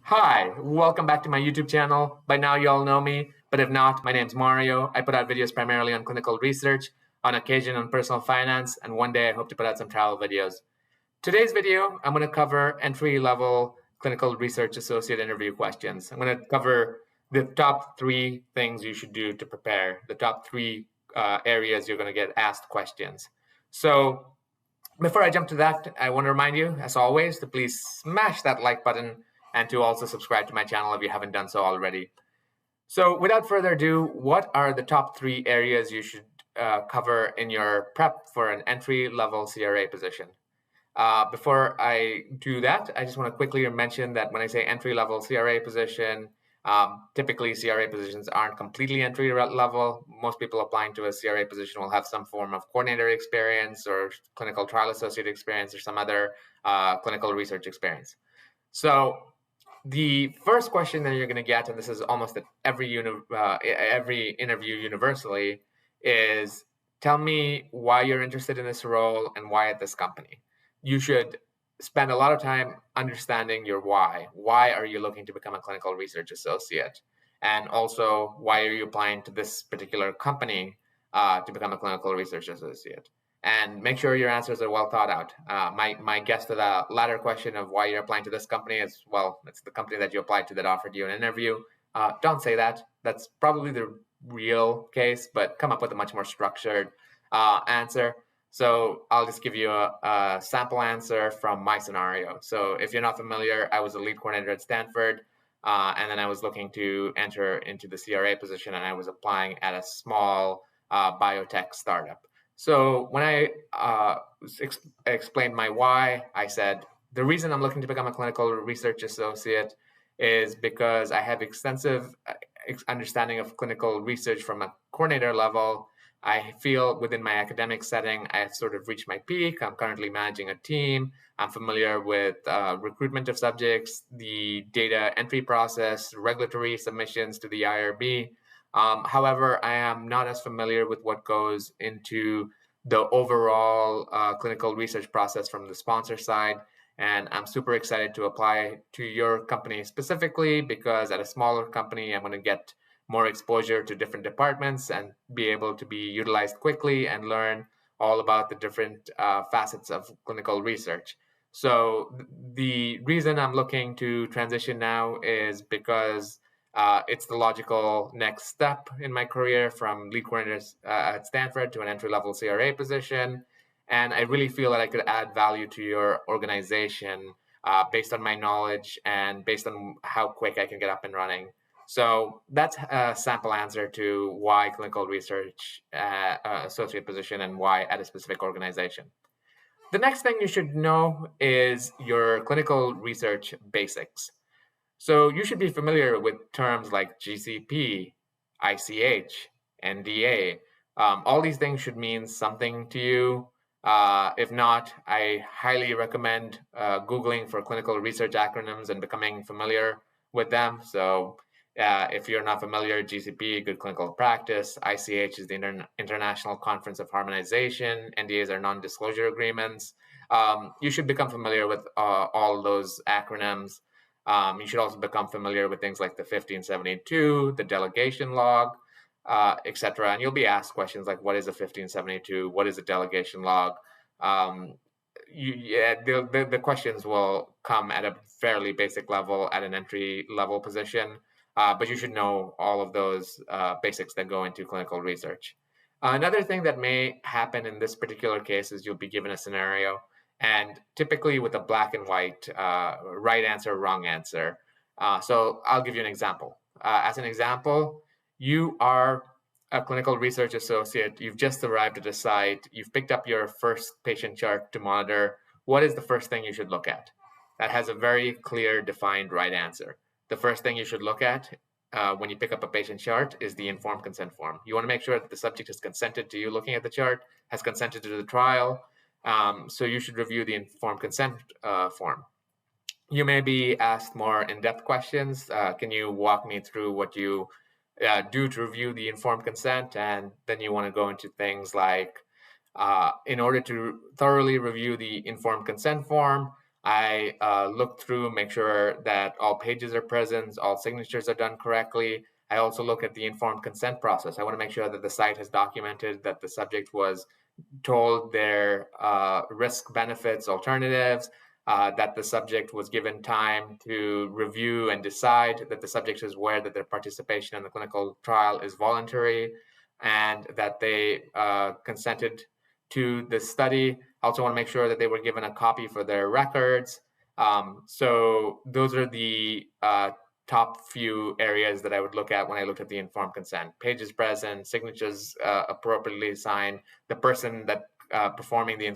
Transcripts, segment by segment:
Hi, welcome back to my YouTube channel. By now you all know me, but if not, my name's Mario. I put out videos primarily on clinical research, on occasion on personal finance, and one day I hope to put out some travel videos. Today's video, I'm going to cover entry-level clinical research associate interview questions. I'm going to cover the top 3 things you should do to prepare, the top 3 areas you're going to get asked questions. So before I jump to that, I want to remind you, as always, to please smash that like button and to also subscribe to my channel if you haven't done so already. So without further ado, what are the top 3 areas you should cover in your prep for an entry-level CRA position? Before I do that, I just want to quickly mention that when I say entry-level CRA position, typically CRA positions aren't completely entry level. Most people applying to a CRA position will have some form of coordinator experience or clinical trial associate experience or some other clinical research experience. So the first question that you're going to get, and this is almost at every interview universally, is tell me why you're interested in this role and why at this company. You should spend a lot of time understanding your why. Why are you looking to become a clinical research associate? And also, why are you applying to this particular company to become a clinical research associate? And make sure your answers are well thought out. My guess to the latter question of why you're applying to this company is, well, it's the company that you applied to that offered you an interview. Don't say that. That's probably the real case, but come up with a much more structured answer. So I'll just give you a sample answer from my scenario. So if you're not familiar, I was a lead coordinator at Stanford, and then I was looking to enter into the CRA position, and I was applying at a small biotech startup. So when I explained my why, I said, the reason I'm looking to become a clinical research associate is because I have extensive understanding of clinical research from a coordinator level. I feel within my academic setting, I've sort of reached my peak. I'm currently managing a team. I'm familiar with recruitment of subjects, the data entry process, regulatory submissions to the IRB. However, I am not as familiar with what goes into the overall clinical research process from the sponsor side. And I'm super excited to apply to your company specifically because at a smaller company, I'm going to get more exposure to different departments and be able to be utilized quickly and learn all about the different facets of clinical research. So the reason I'm looking to transition now is because it's the logical next step in my career from lead coordinator at Stanford to an entry-level CRA position. And I really feel that I could add value to your organization based on my knowledge and based on how quick I can get up and running. So that's a sample answer to why clinical research associate position and why at a specific organization. The next thing you should know is your clinical research basics. So you should be familiar with terms like GCP, ICH, NDA. All these things should mean something to you. If not, I highly recommend Googling for clinical research acronyms and becoming familiar with them. So if you're not familiar, GCP, Good Clinical Practice, ICH is the International Conference of Harmonization, NDAs are non-disclosure agreements. You should become familiar with all those acronyms. You should also become familiar with things like the 1572, the delegation log, etc. And you'll be asked questions like, what is a 1572? What is a delegation log? The questions will come at a fairly basic level at an entry level position, but you should know all of those basics that go into clinical research. Another thing that may happen in this particular case is you'll be given a scenario, and typically with a black and white, right answer, wrong answer. So I'll give you an example. As an example, you are a clinical research associate, you've just arrived at a site, you've picked up your first patient chart to monitor. What is the first thing you should look at? That has a very clear, defined right answer. The first thing you should look at when you pick up a patient chart is the informed consent form. You want to make sure that the subject has consented to you looking at the chart, has consented to the trial. So you should review the informed consent form. You may be asked more in-depth questions. Can you walk me through what you do to review the informed consent? And then you want to go into things like, in order to thoroughly review the informed consent form, I look through, make sure that all pages are present, all signatures are done correctly. I also look at the informed consent process. I want to make sure that the site has documented that the subject was told their risk, benefits, alternatives, that the subject was given time to review and decide, that the subject is aware that their participation in the clinical trial is voluntary, and that they consented to the study. I also want to make sure that they were given a copy for their records. So those are the top few areas that I would look at when I look at the informed consent. Pages present, signatures appropriately signed, the person that performing the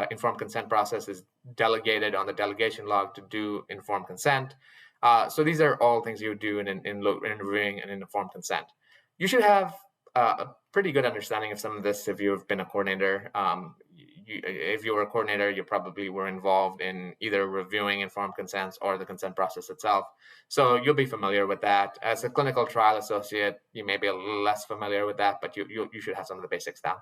informed consent process is delegated on the delegation log to do informed consent. So these are all things you would do in reviewing an informed consent. You should have a pretty good understanding of some of this if you've been a coordinator. If you were a coordinator, you probably were involved in either reviewing informed consents or the consent process itself. So you'll be familiar with that. As a clinical trial associate, you may be a little less familiar with that, but you should have some of the basics down.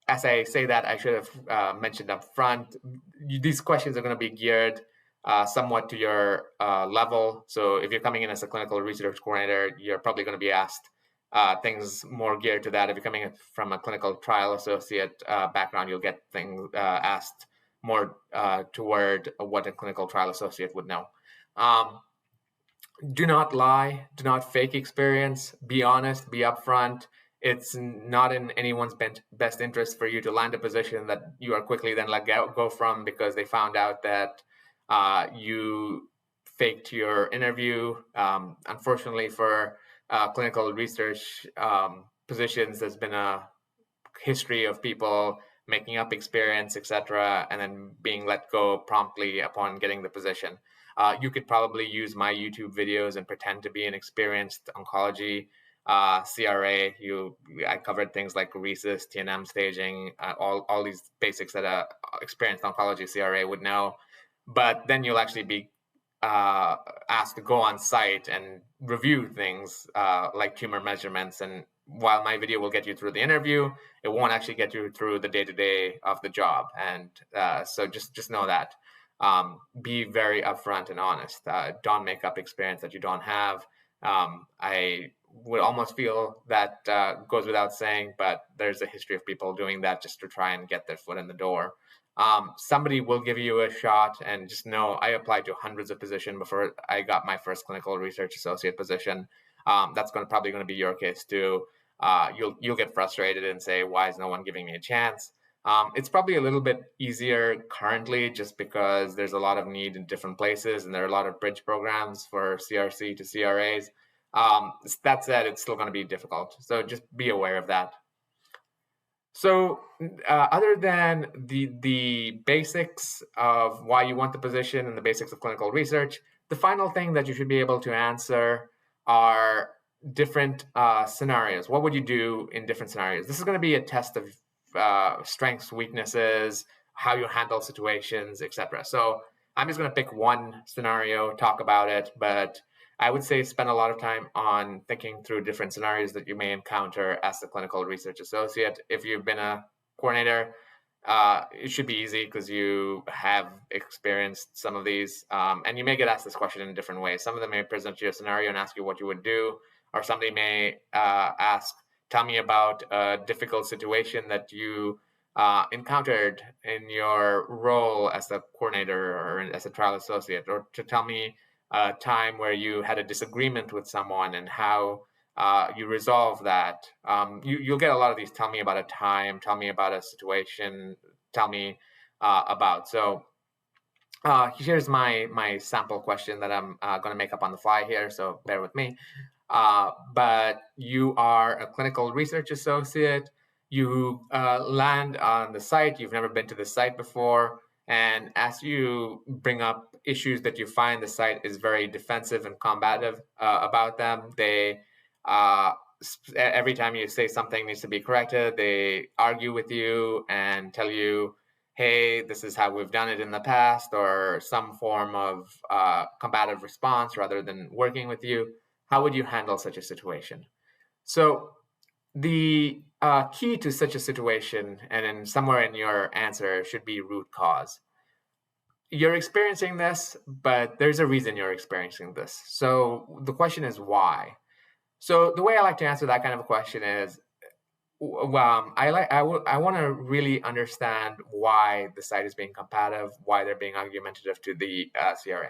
As I say that, I should have mentioned up front, these questions are going to be geared somewhat to your level. So if you're coming in as a clinical research coordinator, you're probably going to be asked things more geared to that. If you're coming in from a clinical trial associate background, you'll get things asked more toward what a clinical trial associate would know. Do not lie, do not fake experience, be honest, be upfront. It's not in anyone's best interest for you to land a position that you are quickly then let go from because they found out that you faked your interview. Unfortunately for clinical research positions, there's been a history of people making up experience, etc., and then being let go promptly upon getting the position. You could probably use my YouTube videos and pretend to be an experienced oncology CRA. I covered things like rhesus, TNM staging, all these basics that a experienced oncology CRA would know. But then you'll actually be asked to go on site and review things like tumor measurements. And while my video will get you through the interview, it won't actually get you through the day-to-day of the job. And so just know that. Be very upfront and honest. Don't make up experience that you don't have. I would almost feel that goes without saying, but there's a history of people doing that just to try and get their foot in the door. Somebody will give you a shot, and just know I applied to hundreds of positions before I got my first clinical research associate position. That's probably going to be your case too. You'll get frustrated and say, why is no one giving me a chance? It's probably a little bit easier currently just because there's a lot of need in different places and there are a lot of bridge programs for CRC to CRAs. That said, it's still going to be difficult. So just be aware of that. So other than the basics of why you want the position and the basics of clinical research, the final thing that you should be able to answer are different scenarios. What would you do in different scenarios? This is going to be a test of strengths, weaknesses, how you handle situations, etc. So I'm just going to pick one scenario, talk about it, but I would say spend a lot of time on thinking through different scenarios that you may encounter as a clinical research associate. If you've been a coordinator, it should be easy because you have experienced some of these, and you may get asked this question in different ways. Some of them may present you a scenario and ask you what you would do, or somebody may ask, tell me about a difficult situation that you encountered in your role as a coordinator or as a trial associate, or to tell me a time where you had a disagreement with someone and how you resolve that. You'll get a lot of these, tell me about a time, tell me about a situation, tell me about. So here's my sample question that I'm going to make up on the fly here, so bear with me. But you are a clinical research associate, you land on the site, you've never been to the site before, and as you bring up issues that you find the site is very defensive and combative about them, they every time you say something needs to be corrected, they argue with you and tell you, hey, this is how we've done it in the past, or some form of combative response rather than working with you. How would you handle such a situation? So the key to such a situation, and then somewhere in your answer should be root cause. You're experiencing this, but there's a reason you're experiencing this. So the question is why? So the way I like to answer that kind of a question is, I want to really understand why the site is being combative, why they're being argumentative to the CRA.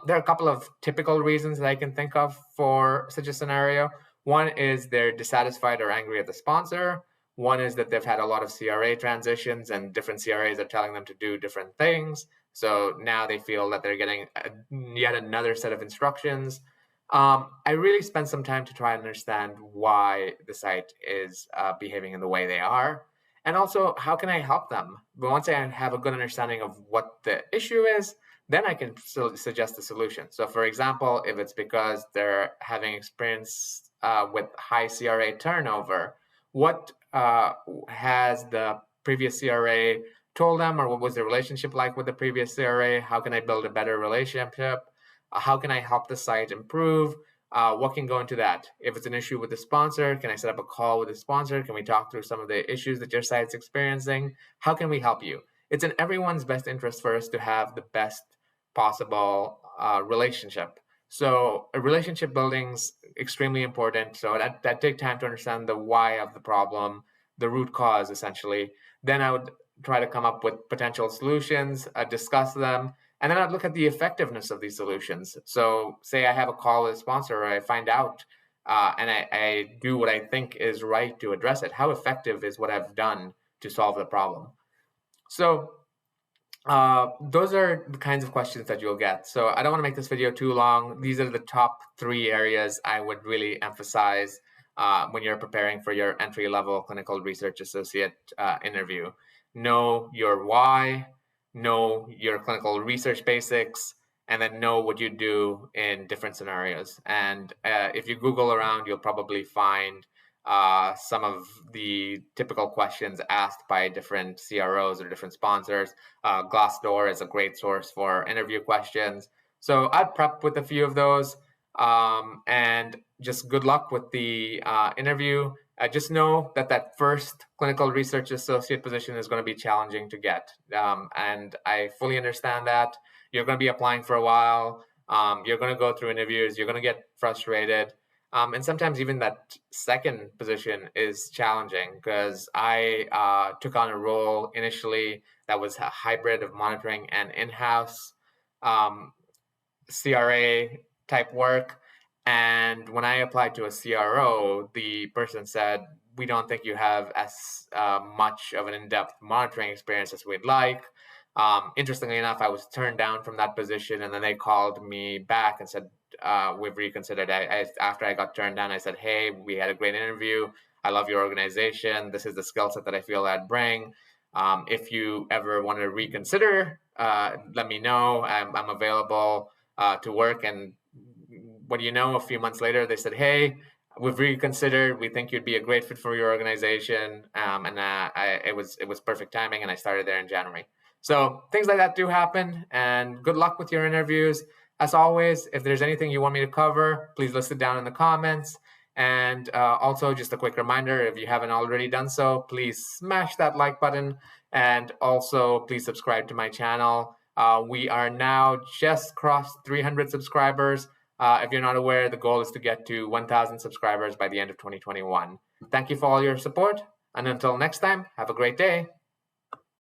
There are a couple of typical reasons that I can think of for such a scenario. One is they're dissatisfied or angry at the sponsor. One is that they've had a lot of CRA transitions and different CRAs are telling them to do different things. So now they feel that they're getting yet another set of instructions. I really spent some time to try and understand why the site is behaving in the way they are, and also how can I help them. But once I have a good understanding of what the issue is, then I can suggest a solution. So, for example, if it's because they're having experience with high CRA turnover, what has the previous CRA told them, or what was the relationship like with the previous CRA? How can I build a better relationship? How can I help the site improve? What can go into that? If it's an issue with the sponsor, can I set up a call with the sponsor? Can we talk through some of the issues that your site's experiencing? How can we help you? It's in everyone's best interest for us to have the best possible relationship. So a relationship building's extremely important. So that take time to understand the why of the problem, the root cause essentially. Then I would try to come up with potential solutions, discuss them, and then I'd look at the effectiveness of these solutions. So say I have a call with a sponsor, or I find out and I do what I think is right to address it. How effective is what I've done to solve the problem? So those are the kinds of questions that you'll get. So I don't want to make this video too long. These are the top 3 areas I would really emphasize when you're preparing for your entry-level clinical research associate interview. Know your why, know your clinical research basics, and then know what you do in different scenarios. And if you Google around, you'll probably find some of the typical questions asked by different CROs or different sponsors. Glassdoor is a great source for interview questions. So I'd prep with a few of those, and just good luck with the interview. Just know that first clinical research associate position is going to be challenging to get. And I fully understand that. You're going to be applying for a while. You're going to go through interviews. You're going to get frustrated. And sometimes even that second position is challenging because I took on a role initially that was a hybrid of monitoring and in-house CRA type work. And when I applied to a CRO, the person said, we don't think you have as much of an in-depth monitoring experience as we'd like. Interestingly enough, I was turned down from that position, and then they called me back and said, we've reconsidered. After I got turned down, I said, hey, we had a great interview. I love your organization. This is the skill set that I feel I'd bring. If you ever want to reconsider, let me know. I'm available to work. And what do you know, a few months later, they said, hey, we've reconsidered. We think you'd be a great fit for your organization. It was perfect timing, and I started there in January. So things like that do happen, and good luck with your interviews. As always, if there's anything you want me to cover, please list it down in the comments. And also, just a quick reminder, if you haven't already done so, please smash that like button, and also please subscribe to my channel. We are now just crossed 300 subscribers. If you're not aware, the goal is to get to 1,000 subscribers by the end of 2021. Thank you for all your support, and until next time, have a great day.